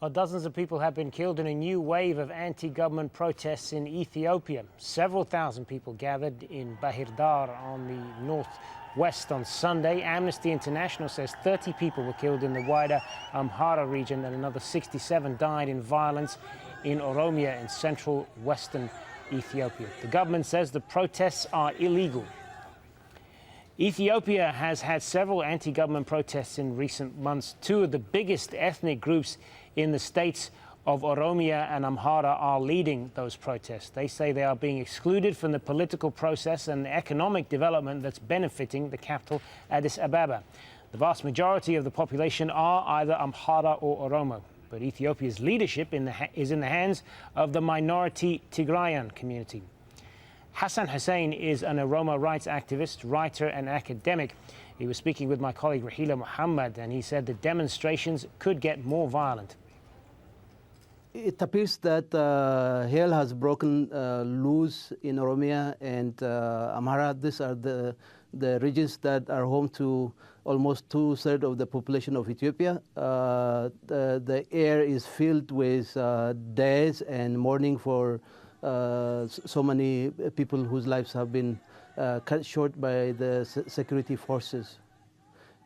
Well, dozens of people have been killed in a new wave of anti-government protests in Ethiopia. Several thousand people gathered in Bahir Dar on the northwest on Sunday. Amnesty International says 30 people were killed in the wider Amhara region and another 67 died in violence in Oromia in central western Ethiopia. The government says the protests are illegal. Ethiopia has had several anti-government protests in recent months. Two of the biggest ethnic groups in the states of Oromia and Amhara are leading those protests. They say they are being excluded from the political process and the economic development that's benefiting the capital, Addis Ababa. The vast majority of the population are either Amhara or Oromo. But Ethiopia's leadership is in the hands of the minority Tigrayan community. Hassan Hussein is an Oromo rights activist, writer and academic. He was speaking with my colleague Rahila Muhammad, and he said the demonstrations could get more violent. It appears that hell has broken loose in Oromia and Amhara. These are the regions that are home to almost 2/3 of the population of Ethiopia. The air is filled with deaths and mourning for so many people whose lives have been cut short by the security forces.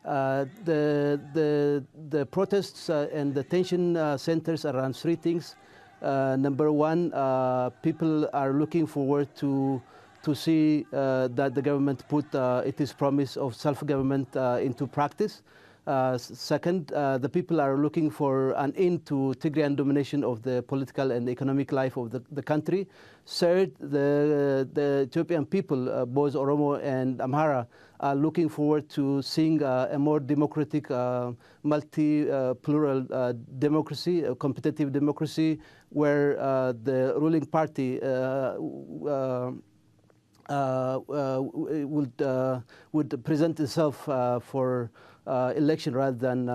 The protests and the tension centers around three things. Number one, people are looking forward to see that the government put its promise of self-government into practice. Second, the people are looking for an end to Tigrayan domination of the political and economic life of the country. Third, the Ethiopian people, both Oromo and Amhara, are looking forward to seeing a more democratic, multi-plural democracy, a competitive democracy, where the ruling party would present itself for election rather than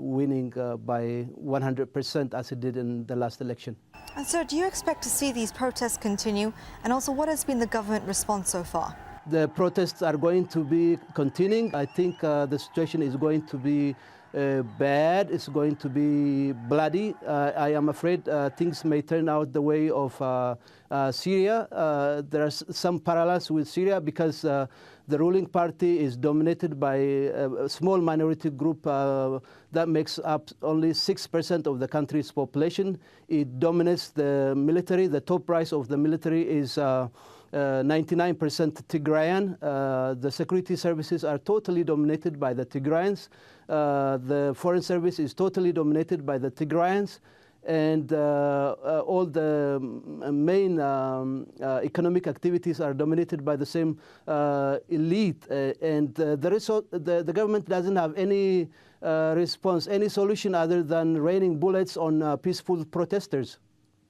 winning by 100% as it did in the last election. And sir, do you expect to see these protests continue? And also, what has been the government response so far? The protests are going to be continuing. I think the situation is going to be bad. It's going to be bloody. I am afraid things may turn out the way of Syria. There are some parallels with Syria because the ruling party is dominated by a small minority group that makes up only 6% of the country's population. It dominates the military. The top rise of the military is 99% Tigrayan. The security services are totally dominated by the Tigrayans. The foreign service is totally dominated by the Tigrayans. And all the main economic activities are dominated by the same elite. And the government doesn't have any response, any solution other than raining bullets on peaceful protesters.